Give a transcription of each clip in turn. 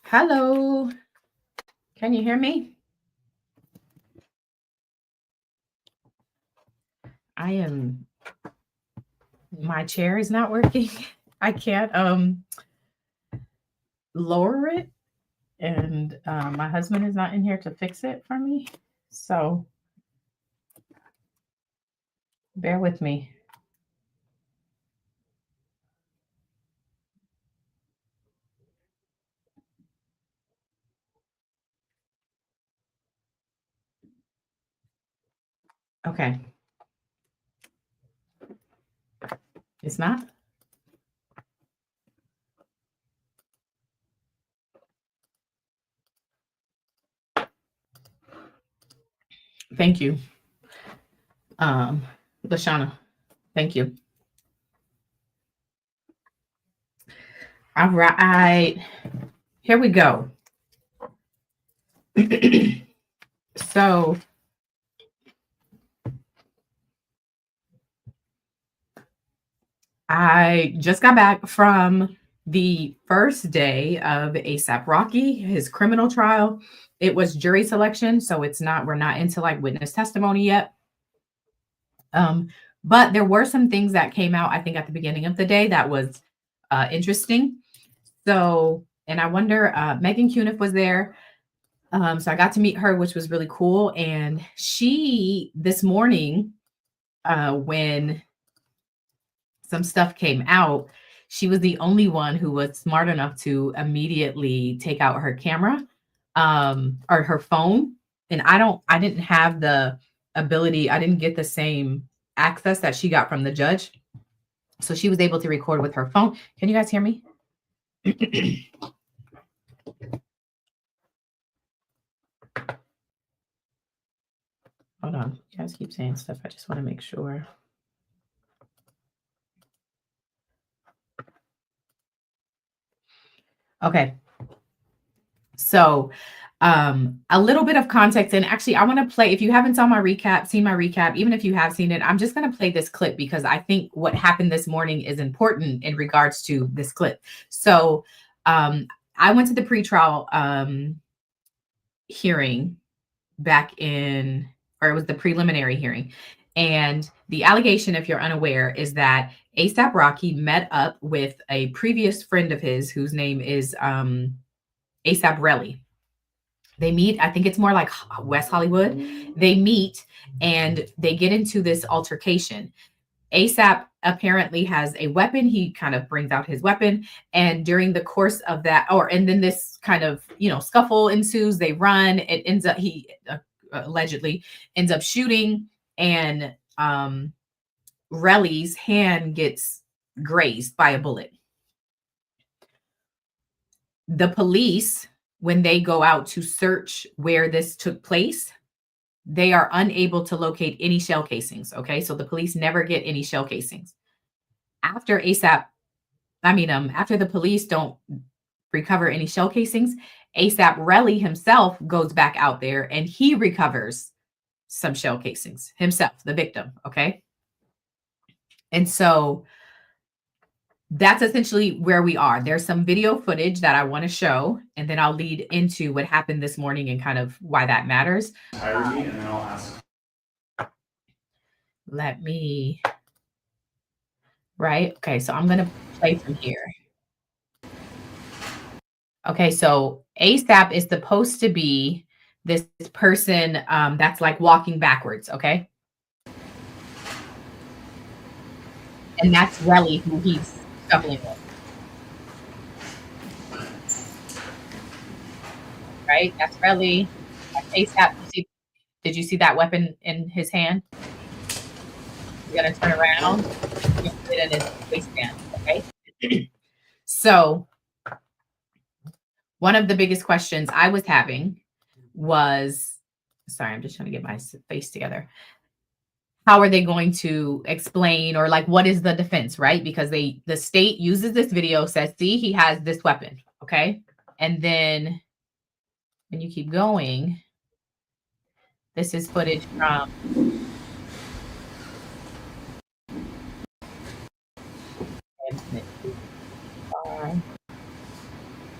Hello. Can you hear me? My chair is not working. I can't lower it, and my husband is not in here to fix it for me. So bear with me. Okay. It's not? Thank you. Lashana, thank you. All right. Here we go. So I just got back from the first day of ASAP Rocky, his criminal trial. It was jury selection, so we're not into like witness testimony yet. But there were some things that came out, I think, at the beginning of the day that was interesting. So, and I wonder, Megan Cuniff was there. So I got to meet her, which was really cool. And she, this morning, when some stuff came out, she was the only one who was smart enough to immediately take out her camera or her phone. And I didn't have the ability, I didn't get the same access that she got from the judge. So she was able to record with her phone. Can you guys hear me? Hold on. You guys keep saying stuff. I just want to make sure. Okay. So a little bit of context, and actually I want to play, if you haven't seen my recap, even if you have seen it, I'm just going to play this clip because I think what happened this morning is important in regards to this clip. So I went to the pretrial hearing back or it was the preliminary hearing. And the allegation, if you're unaware, is that ASAP Rocky met up with a previous friend of his whose name is ASAP Relly. They meet, I think it's more like West Hollywood. They meet and they get into this altercation. ASAP apparently has a weapon. He kind of brings out his weapon. And during the course of that, and then this kind of, scuffle ensues. They run. It ends up, he allegedly ends up shooting, and Relly's hand gets grazed by a bullet. The police, when they go out to search where this took place, they are unable to locate any shell casings. Okay. So the police never get any shell casings. After after the police don't recover any shell casings, ASAP Relly himself goes back out there and he recovers some shell casings himself, the victim. Okay. And so that's essentially where we are. There's some video footage that I want to show, and then I'll lead into what happened this morning and kind of why that matters. And then I'll ask. Let me. Right. Okay. So I'm going to play from here. Okay. So ASAP is supposed to be this person that's like walking backwards. Okay. And that's Relly, who he's scuffling with. Right? That's Relly. That's ASAP. Did you see that weapon in his hand? He's gonna turn around and put it in his waistband. Okay. So one of the biggest questions I was having was, sorry, I'm just trying to get my face together. How are they going to explain, or like, what is the defense, right? Because the state uses this video, says, see, he has this weapon. Okay. And then when you keep going, this is footage from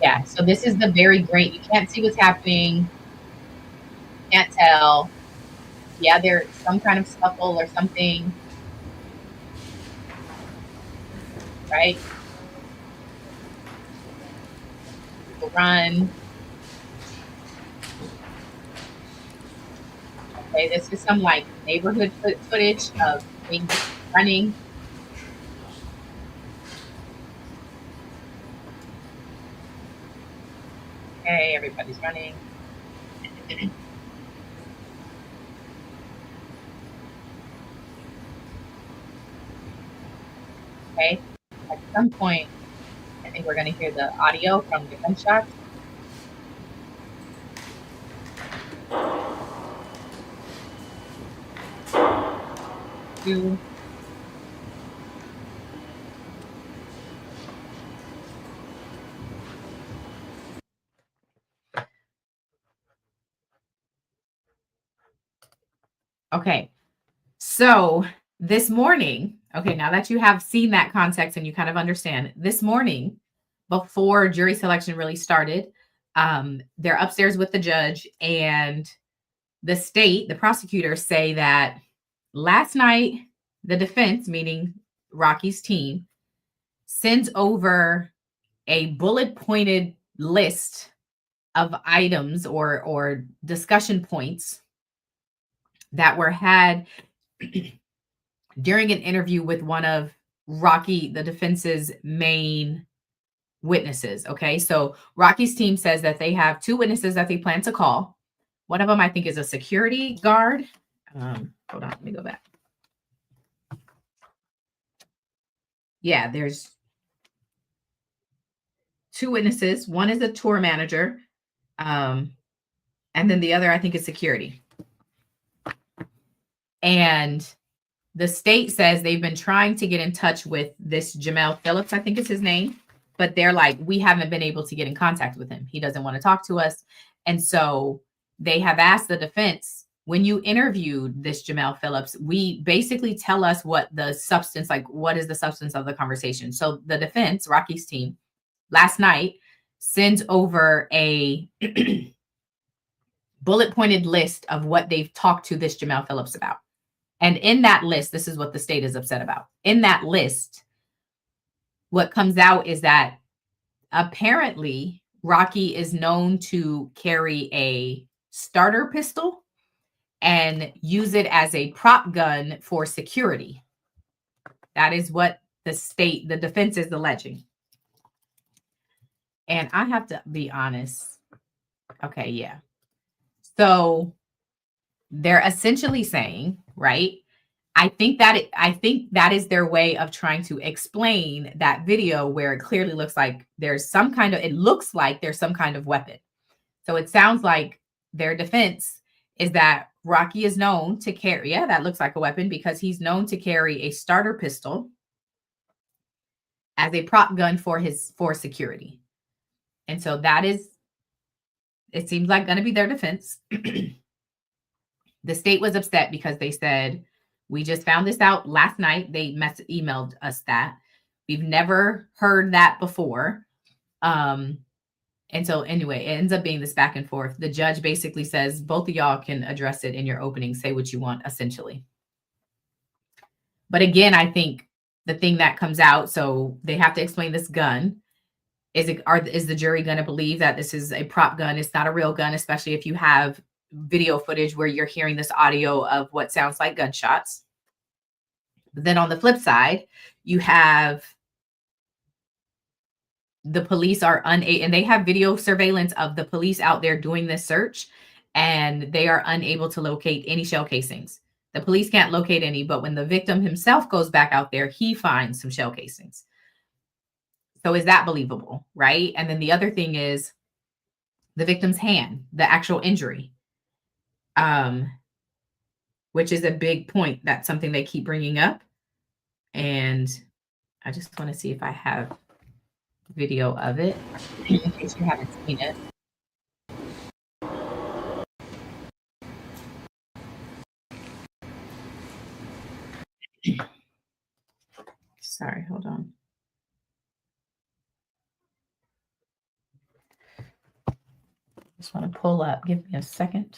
yeah. Yeah, so this is the very great. You can't see what's happening. Can't tell. Yeah, there's some kind of scuffle or something, right? People run. Okay, this is some like neighborhood footage of things running. Okay, everybody's running. Okay, at some point, I think we're going to hear the audio from the gunshots. Two. Okay, so this morning, okay, now that you have seen that context and you kind of understand, this morning, before jury selection really started, they're upstairs with the judge, and the state, the prosecutors say that last night, the defense, meaning Rocky's team, sends over a bullet pointed list of items or discussion points that were had during an interview with one of Rocky, the defense's main witnesses. Okay. So Rocky's team says that they have two witnesses that they plan to call. One of them, I think, is a security guard. Hold on, let me go back. Yeah, there's two witnesses. One is a tour manager, and then the other, I think, is security. And the state says they've been trying to get in touch with this Jamel Phillips, I think is his name, but they're like, we haven't been able to get in contact with him. He doesn't want to talk to us. And so they have asked the defense, when you interviewed this Jamel Phillips, we basically tell us what the substance, like what is the substance of the conversation. So the defense, Rocky's team, last night sends over a bullet pointed list of what they've talked to this Jamel Phillips about. And in that list, this is what the state is upset about. In that list, what comes out is that apparently Rocky is known to carry a starter pistol and use it as a prop gun for security. That is what the defense is alleging. And I have to be honest. Okay, yeah. So they're essentially saying, right? I think that is their way of trying to explain that video where it clearly looks like it looks like there's some kind of weapon. So it sounds like their defense is that Rocky is known to carry, yeah, that looks like a weapon because he's known to carry a starter pistol as a prop gun for security. And so it seems like going to be their defense. The state was upset because they said, we just found this out last night. They emailed us that. We've never heard that before. And so anyway, it ends up being this back and forth. The judge basically says, both of y'all can address it in your opening, say what you want, essentially. But again, I think the thing that comes out, so they have to explain this gun. Is the jury going to believe that this is a prop gun? It's not a real gun, especially if you have video footage where you're hearing this audio of what sounds like gunshots. But then on the flip side, you have the police are unable, and they have video surveillance of the police out there doing this search, and they are unable to locate any shell casings. The police can't locate any, but when the victim himself goes back out there, he finds some shell casings. So is that believable, right? And then the other thing is the victim's hand, the actual injury, which is a big point. That's something they keep bringing up. And I just want to see if I have video of it in case you haven't seen it. Sorry, hold on. Just want to pull up. Give me a second.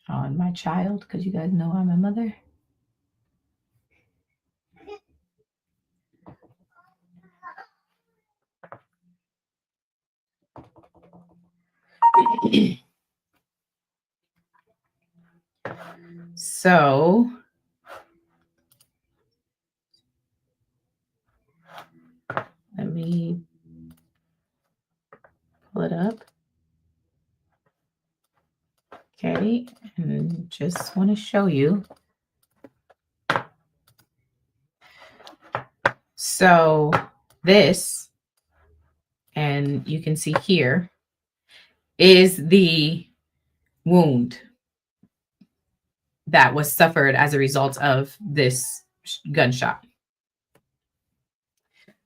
On my child, because you guys know I'm a mother. So let me pull it up. Okay, and just want to show you. So this, and you can see here, is the wound that was suffered as a result of this gunshot.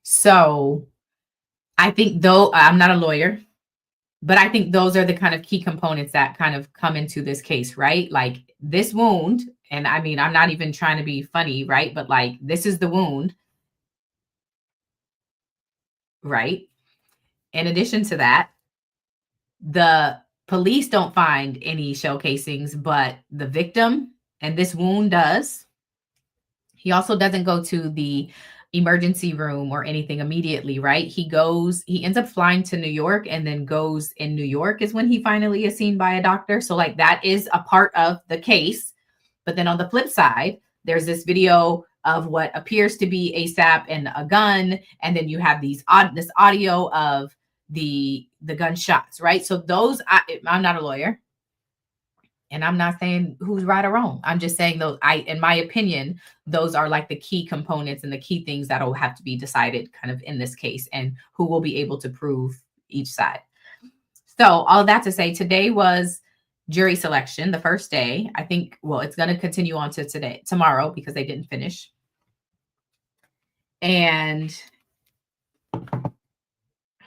So I think, though I'm not a lawyer, but I think those are the kind of key components that kind of come into this case, right? Like this wound, and I mean, I'm not even trying to be funny, right? But like, this is the wound, right? In addition to that, the police don't find any shell casings, but the victim and this wound does. He also doesn't go to the emergency room or anything immediately, right? He ends up flying to New York and then goes in New York is when he finally is seen by a doctor. So like that is a part of the case. But then on the flip side, there's this video of what appears to be ASAP and a gun. And then you have this audio of the gunshots, right? So I'm not a lawyer. And I'm not saying who's right or wrong. I'm just saying those, in my opinion, those are like the key components and the key things that will have to be decided kind of in this case and who will be able to prove each side. So all that to say, today was jury selection, the first day. I think, well, it's going to continue on to tomorrow because they didn't finish. And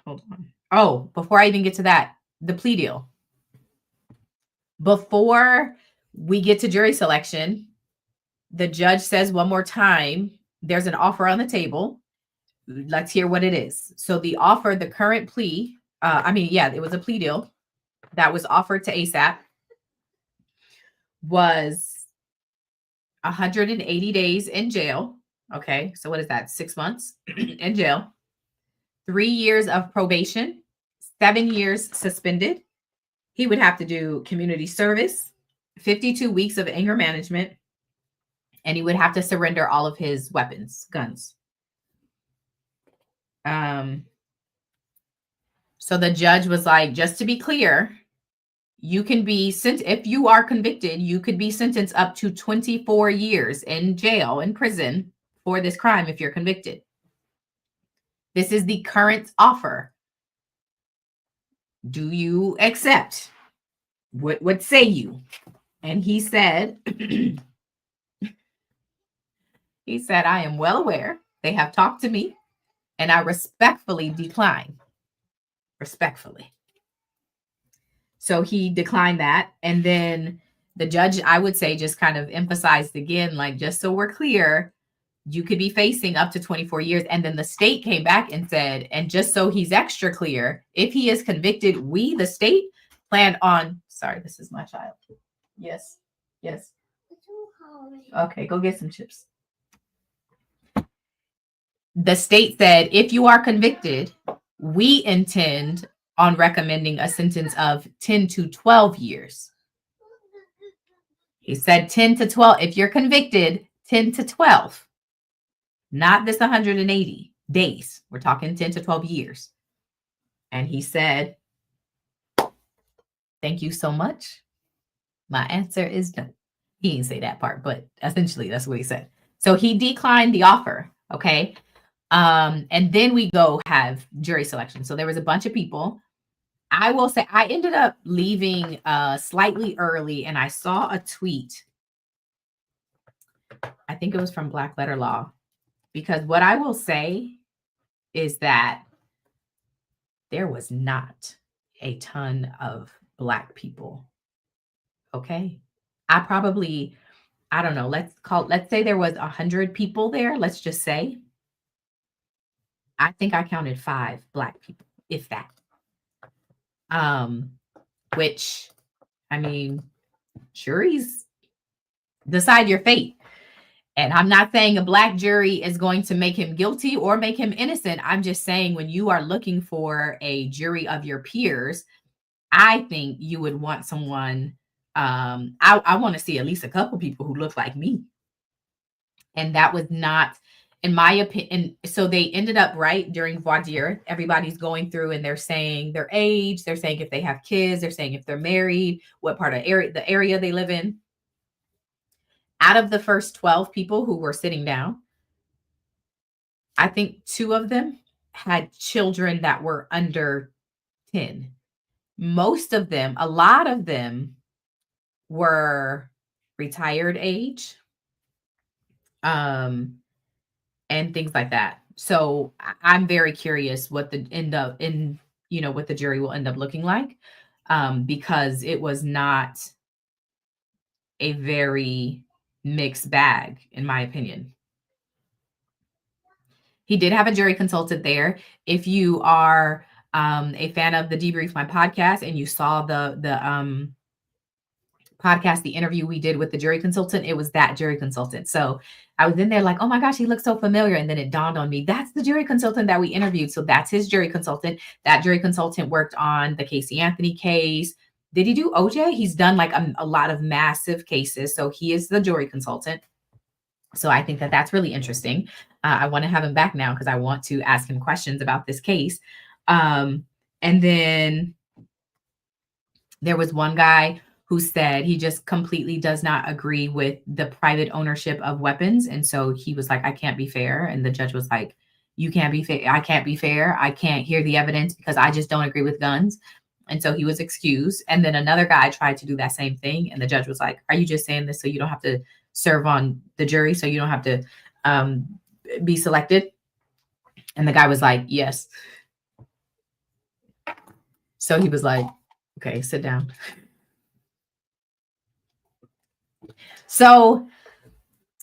hold on. Oh, before I even get to that, the plea deal. Before we get to jury selection, the judge says one more time, there's an offer on the table. Let's hear what it is. So the offer, the current plea, it was a plea deal that was offered to ASAP, was 180 days in jail. Okay, so what is that? 6 months in jail, 3 years of probation, 7 years suspended. He would have to do community service, 52 weeks of anger management, and he would have to surrender all of his weapons, guns. So the judge was like, just to be clear, you can be sent, if you are convicted, you could be sentenced up to 24 years in jail, in prison for this crime if you're convicted. This is the current offer. Do you accept? What say you? And he said, I am well aware. They have talked to me and I respectfully decline. Respectfully. So he declined that. And then the judge, I would say, just kind of emphasized again, like, just so we're clear, you could be facing up to 24 years. And then the state came back and said, and just so he's extra clear, if he is convicted, we, the state, plan on, sorry, this is my child. Yes. Yes. Okay, go get some chips. The state said, if you are convicted, we intend on recommending a sentence of 10 to 12 years. He said 10 to 12. If you're convicted, 10 to 12. Not this 180 days. We're talking 10 to 12 years. And he said, thank you so much. My answer is no. He didn't say that part, but essentially that's what he said. So he declined the offer. Okay. And then we go have jury selection. So there was a bunch of people. I will say I ended up leaving slightly early, and I saw a tweet. I think it was from Black Letter Law, because what I will say is that there was not a ton of Black people. Okay. I don't know, let's say there was 100 people there. Let's just say, I think I counted 5 Black people, if that. which, I mean, juries decide your fate. And I'm not saying a Black jury is going to make him guilty or make him innocent. I'm just saying when you are looking for a jury of your peers, I think you would want someone. I want to see at least a couple people who look like me. And that was not, in my opinion. So they ended up right during voir dire. Everybody's going through and they're saying their age. They're saying if they have kids. They're saying if they're married, what part of the area they live in. Out of the first 12 people who were sitting down, I think 2 of them had children that were under 10. Most of them, a lot of them were retired age, and things like that. So I'm very curious what the what the jury will end up looking like, because it was not a very mixed bag, in my opinion. He did have a jury consultant there. If you are a fan of the Debrief My podcast and you saw the podcast, the interview we did with the jury consultant, it was that jury consultant. So I was in there like, oh my gosh, he looks so familiar. And then it dawned on me, that's the jury consultant that we interviewed. So that's his jury consultant. That jury consultant worked on the Casey Anthony case. Did he do OJ? He's done like a lot of massive cases. So he is the jury consultant. So I think that that's really interesting. I want to have him back now because I want to ask him questions about this case. And then there was one guy who said he just completely does not agree with the private ownership of weapons. And so he was like, I can't be fair. And the judge was like, you can't be fair. I can't be fair. I can't hear the evidence because I just don't agree with guns. And so he was excused. And then another guy tried to do that same thing. And the judge was like, are you just saying this so you don't have to serve on the jury, so you don't have to be selected? And the guy was like, yes. So he was like, okay, sit down. So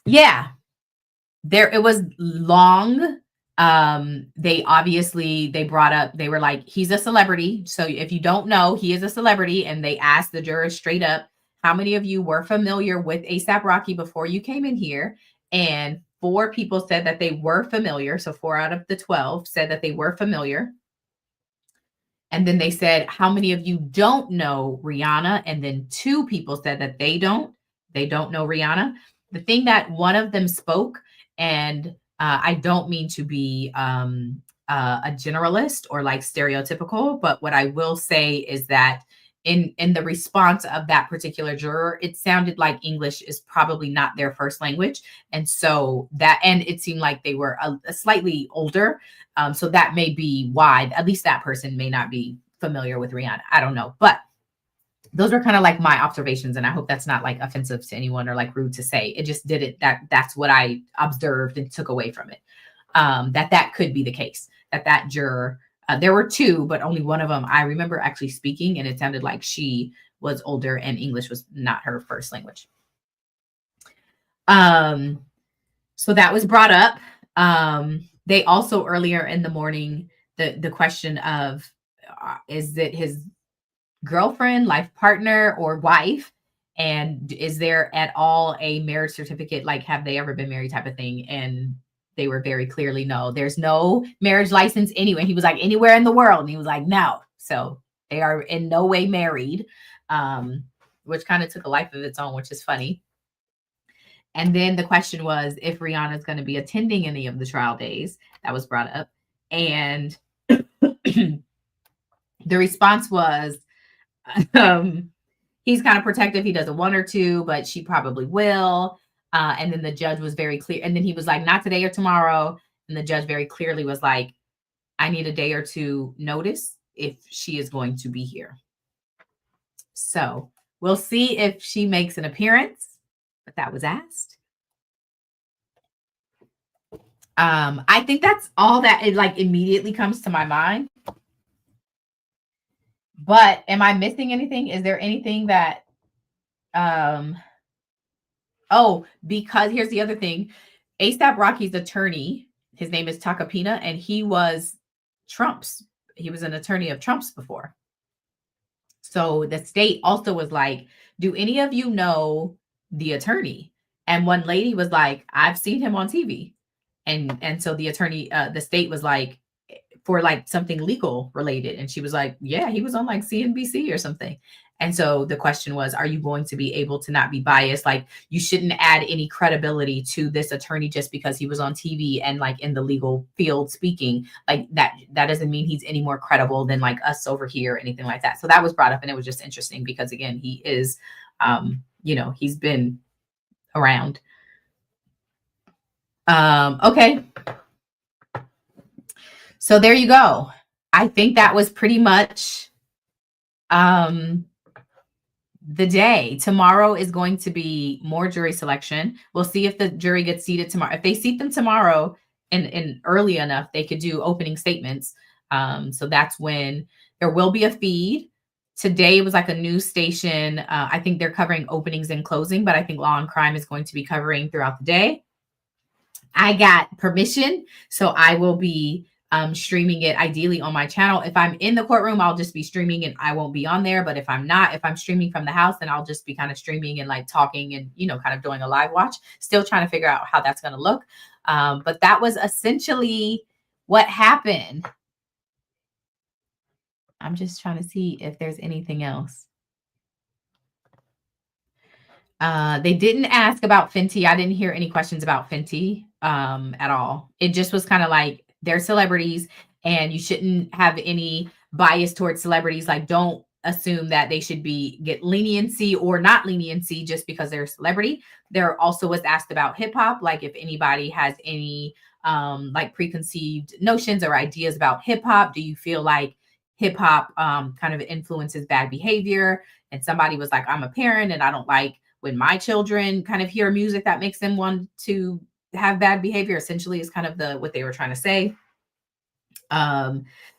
yeah, it was long. They brought up, they were like, he's a celebrity. So if you don't know, he is a celebrity. And they asked the jurors straight up, how many of you were familiar with A$AP Rocky before you came in here? And 4 people said that they were familiar. So 4 out of the 12 said that they were familiar. And then they said, how many of you don't know Rihanna? And then 2 people said that they don't know Rihanna. The thing that one of them spoke, and I don't mean to be a generalist or like stereotypical, but what I will say is that in the response of that particular juror, it sounded like English is probably not their first language. And so and it seemed like they were a slightly older. So that may be why, at least that person may not be familiar with Rihanna. I don't know. But those were kind of like my observations. And I hope that's not like offensive to anyone or like rude to say. It just did it. That's what I observed and took away from it. That could be the case, that juror, there were 2, but only one of them I remember actually speaking, and it sounded like she was older and English was not her first language. So that was brought up. They also earlier in the morning, the question of, is it his girlfriend, life partner, or wife? And is there at all a marriage certificate? Like, have they ever been married type of thing? And they were very clearly, no, there's no marriage license anywhere. He was like, anywhere in the world. And he was like, no. So they are in no way married, which kind of took a life of its own, which is funny. And then the question was if Rihanna's going to be attending any of the trial days. That was brought up. And the response was, he's kind of protective. He doesn't want her to, but she probably will. And then the judge was very clear. And then he was like, not today or tomorrow. And the judge very clearly was like, I need a day or 2 notice if she is going to be here. So we'll see if she makes an appearance, but that was asked. I think that's all that it like immediately comes to my mind. But am I missing anything? Is there anything that, because here's the other thing. A$AP Rocky's attorney, his name is Takapina, and he was Trump's. He was an attorney of Trump's before. So the state also was like, do any of you know the attorney? And one lady was like, I've seen him on TV. And so the attorney, the state was like, for like something legal related. And she was like, yeah, he was on like CNBC or something. And so the question was, are you going to be able to not be biased? Like, you shouldn't add any credibility to this attorney just because he was on TV and like in the legal field speaking. Like that doesn't mean he's any more credible than like us over here or anything like that. So that was brought up, and it was just interesting because again, he is he's been around. Okay. So there you go. I think that was pretty much the day. Tomorrow is going to be more jury selection. We'll see if the jury gets seated tomorrow. If they seat them tomorrow and early enough, they could do opening statements. So that's when there will be a feed. Today was like a news station. I think they're covering openings and closing, but I think Law and Crime is going to be covering throughout the day. I got permission, so I will be streaming it ideally on my channel. If I'm in the courtroom, I'll just be streaming and I won't be on there. But if I'm not, if I'm streaming from the house, then I'll just be kind of streaming and like talking and, kind of doing a live watch. Still trying to figure out how that's going to look. But that was essentially what happened. I'm just trying to see if there's anything else. They didn't ask about Fenty. I didn't hear any questions about Fenty at all. It just was kind of like, they're celebrities and you shouldn't have any bias towards celebrities. Like, don't assume that they should get leniency or not leniency just because they're a celebrity. There also was asked about hip hop, like if anybody has any like preconceived notions or ideas about hip hop. Do you feel like hip hop kind of influences bad behavior? And somebody was like, I'm a parent and I don't like when my children kind of hear music that makes them want to have bad behavior, essentially, is kind of what they were trying to say.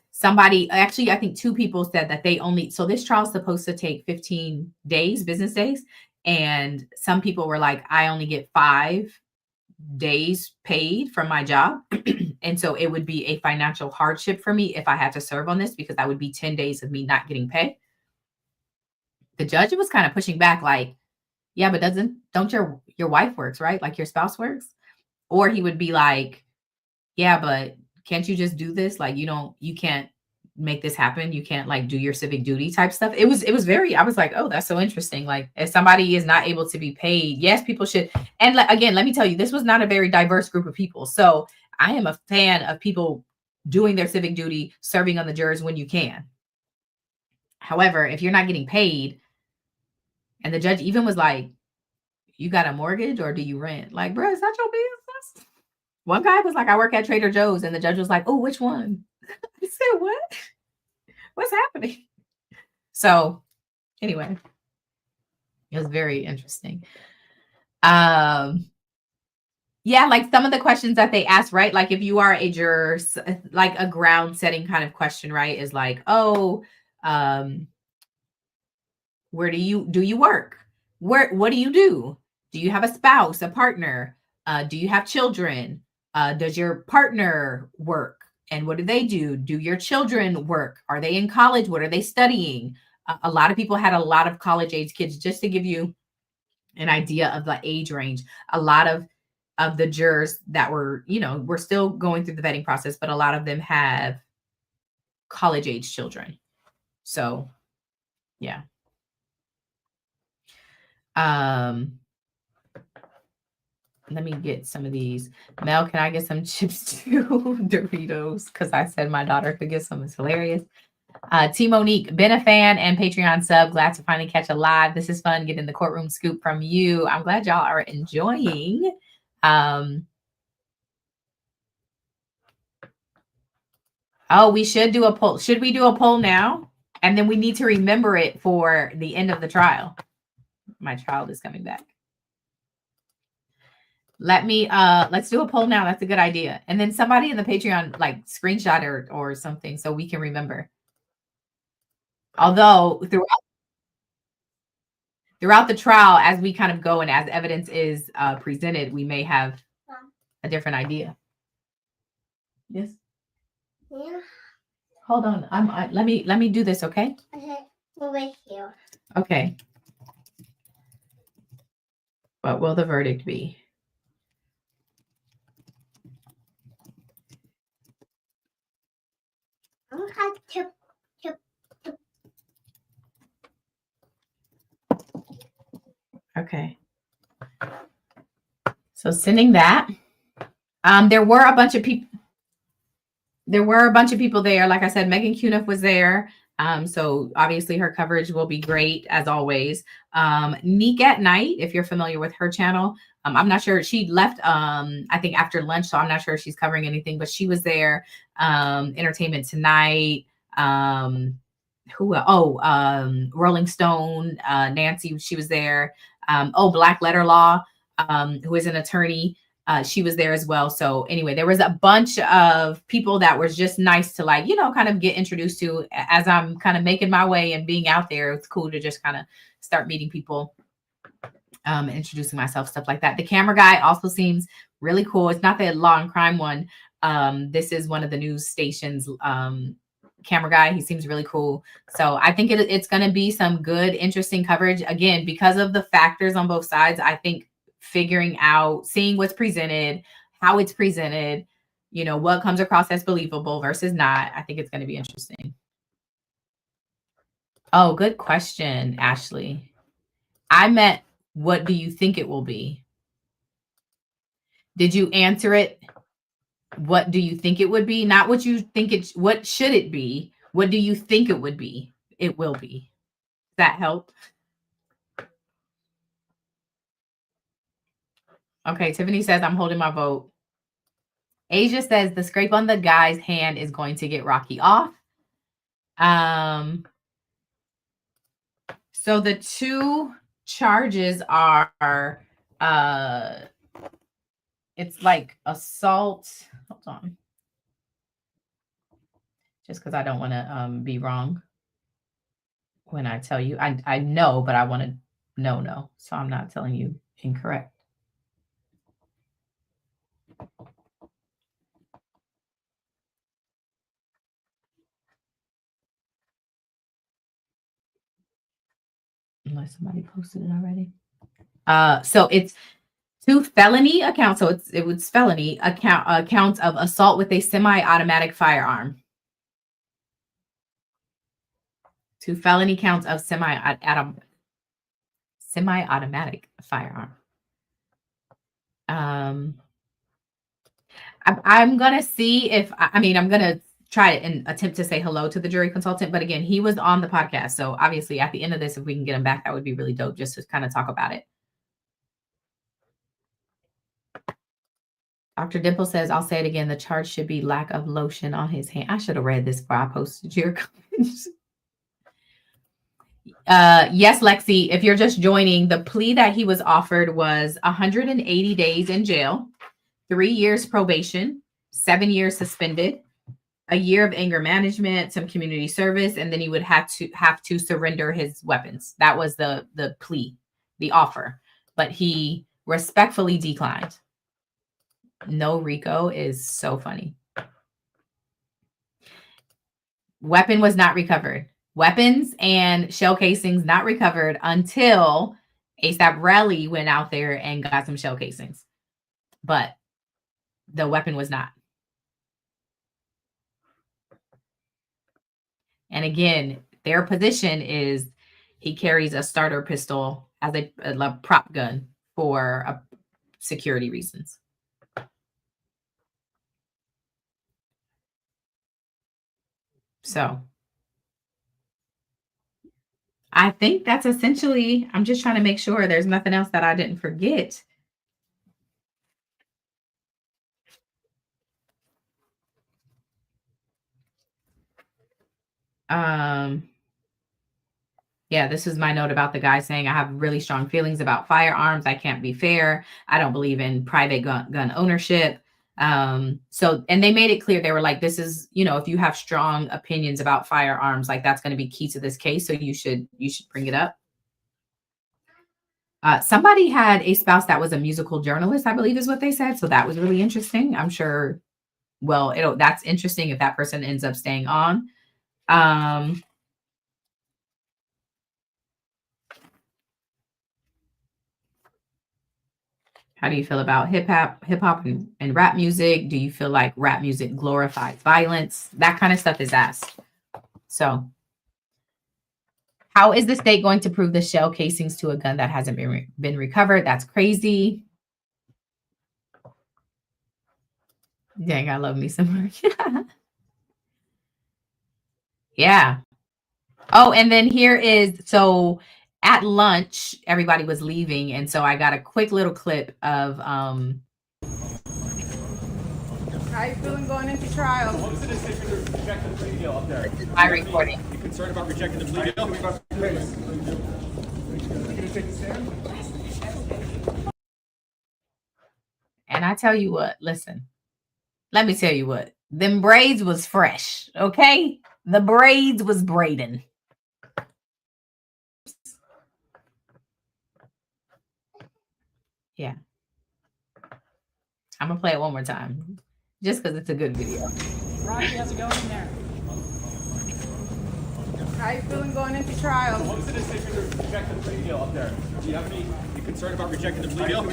Somebody, actually, I think two people said that so this trial is supposed to take 15 days, business days. And some people were like, I only get 5 days paid from my job. And so it would be a financial hardship for me if I had to serve on this, because that would be 10 days of me not getting paid. The judge was kind of pushing back, like, yeah, but don't your wife works, right? Like your spouse works? Or he would be like, yeah, but can't you just do this? Like, you can't make this happen. You can't like do your civic duty type stuff. It was very, I was like, oh, that's so interesting. Like, if somebody is not able to be paid, yes, people should. And again, let me tell you, this was not a very diverse group of people. So I am a fan of people doing their civic duty, serving on the jurors when you can. However, if you're not getting paid, and the judge even was like, you got a mortgage or do you rent? Like, bro, is that your business? One guy was like, I work at Trader Joe's. And the judge was like, oh, which one? I said, what? What's happening? So anyway, it was very interesting. Yeah, like some of the questions that they asked, right? Like if you are a juror, like a ground setting kind of question, right? Is like, oh, where do you work? What do you do? Do you have a spouse, a partner? Do you have children? Does your partner work? And what do they do? Do your children work? Are they in college? What are they studying? A lot of people had a lot of college age kids. Just to give you an idea of the age range, a lot of the jurors that were, we're still going through the vetting process, but a lot of them have college age children. So, yeah. Let me get some of these. Mel, can I get some chips too? Doritos, because I said my daughter could get some. It's hilarious. T Monique, been a fan and Patreon sub. Glad to finally catch a live. This is fun getting the courtroom scoop from you. I'm glad y'all are enjoying. Oh, we should do a poll. Should we do a poll now? And then we need to remember it for the end of the trial. My child is coming back. Let's do a poll now. That's a good idea. And then somebody in the Patreon, like screenshot or something so we can remember. Although throughout the trial, as we kind of go and as evidence is presented, we may have a different idea. Yes. Yeah. Hold on. Let me do this, okay? Okay. Over here. Okay. What will the verdict be? I don't have to. Okay. So sending that. There were a bunch of people. There were a bunch of people there. Like I said, Megan Cuniff was there. So obviously her coverage will be great as always. Neek at Night, if you're familiar with her channel, I'm not sure. She left, I think after lunch, so I'm not sure if she's covering anything, but she was there. Entertainment Tonight. Rolling Stone, Nancy, she was there. Black Letter Law, who is an attorney. She was there as well. So anyway, there was a bunch of people that were just nice to kind of get introduced to as I'm kind of making my way and being out there. It's cool to just kind of start meeting people, introducing myself, stuff like that. The camera guy also seems really cool. It's not the law and crime one. This is one of the news stations, camera guy. He seems really cool. So I think it's going to be some good, interesting coverage. Again, because of the factors on both sides, I think figuring out, seeing what's presented, how it's presented, what comes across as believable versus not. I think it's going to be interesting. Oh, good question, Ashley. I meant, what do you think it will be? Did you answer it? What do you think it would be? Not what you think what should it be? What do you think it would be? It will be. Does that help? Okay, Tiffany says, I'm holding my vote. Asia says the scrape on the guy's hand is going to get Rocky off. So the two charges are it's like assault. Hold on. Just because I don't want to be wrong when I tell you. I know, but I want to know. So I'm not telling you incorrect. Unless somebody posted it already. So it's two felony accounts. So it was felony accounts of assault with a semi-automatic firearm. Two felony counts of semi-automatic firearm. I'm gonna see if I'm gonna try and attempt to say hello to the jury consultant. But again, he was on the podcast. So obviously at the end of this, if we can get him back, that would be really dope just to kind of talk about it. Dr. Dimple says, I'll say it again. The charge should be lack of lotion on his hand. I should have read this before I posted your comments. Yes, Lexi, if you're just joining, the plea that he was offered was 180 days in jail, 3 years probation, 7 years suspended, a year of anger management, some community service, and then he would have to surrender his weapons. That was the plea, the offer, but he respectfully declined. No Rico is so funny. Weapon was not recovered. Weapons and shell casings not recovered until ASAP Rally went out there and got some shell casings. But the weapon was not. And again, their position is he carries a starter pistol as a prop gun for security reasons. So I think that's essentially, I'm just trying to make sure there's nothing else that I didn't forget. Yeah, this is my note about the guy saying, I have really strong feelings about firearms. I can't be fair. I don't believe in private gun ownership. And they made it clear. They were like, this is, if you have strong opinions about firearms, like that's going to be key to this case. So you should bring it up. Somebody had a spouse that was a musical journalist, I believe is what they said. So that was really interesting. I'm sure, that's interesting if that person ends up staying on. How do you feel about hip hop and rap music? Do you feel like rap music glorifies violence? That kind of stuff is asked. So, how is the state going to prove the shell casings to a gun that hasn't been recovered? That's crazy. Dang, I love me some more. Yeah. Oh, and then here is, so at lunch, everybody was leaving. And so I got a quick little clip of, How you feeling going into trial? What was the decision to reject the plea deal up there? my recording. You concerned about rejecting the plea deal? And I tell you what, listen, let me tell you what, them braids was fresh, okay? The braids was braiding. Yeah. I'm gonna play it one more time, just because it's a good video. Rocky, how's it going in there? How you feeling going into trial? What was the decision to reject the plea deal up there? Do you have any you concerned about rejecting the plea deal?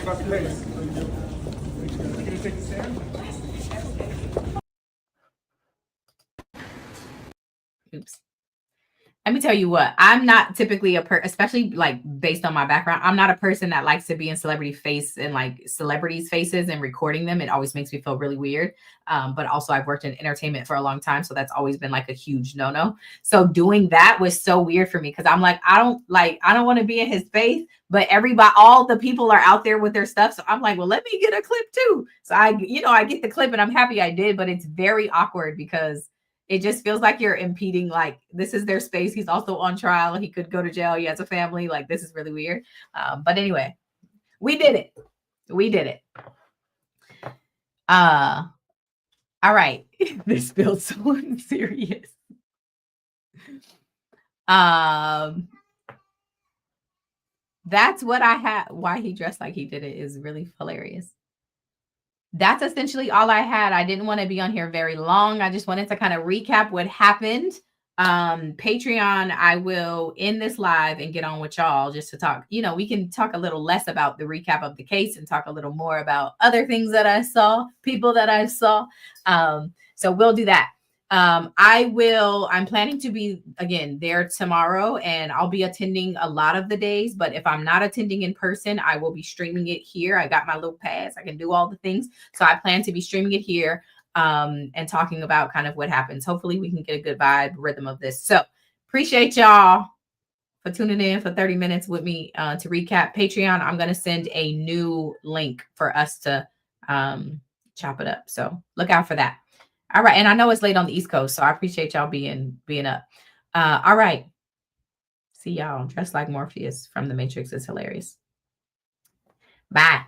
Oops. Let me tell you what, I'm not typically especially like based on my background, I'm not a person that likes to be in celebrity face and like celebrities' faces and recording them. It always makes me feel really weird. But also I've worked in entertainment for a long time. So that's always been like a huge no-no. So doing that was so weird for me because I'm like, I don't want to be in his face, but all the people are out there with their stuff. So I'm like, well, let me get a clip too. So I get the clip and I'm happy I did, but it's very awkward because it just feels like you're impeding, like this is their space. He's also on trial. He could go to jail. He has a family. Like this is really weird. But anyway, we did it. We did it. All right. This feels so serious. That's what I had. Why he dressed like he did it is really hilarious. That's essentially all I had. I didn't want to be on here very long. I just wanted to kind of recap what happened. Patreon, I will end this live and get on with y'all just to talk. We can talk a little less about the recap of the case and talk a little more about other things that I saw, people that I saw. So we'll do that. I'm planning to be again there tomorrow, and I'll be attending a lot of the days, but if I'm not attending in person, I will be streaming it here. I got my little pass. I can do all the things. So I plan to be streaming it here and talking about kind of what happens. Hopefully we can get a good vibe rhythm of this. So appreciate y'all for tuning in for 30 minutes with me to recap. Patreon, I'm going to send a new link for us to chop it up. So look out for that. All right. And I know it's late on the East Coast, so I appreciate y'all being up. All right. See y'all dressed like Morpheus from The Matrix is hilarious. Bye.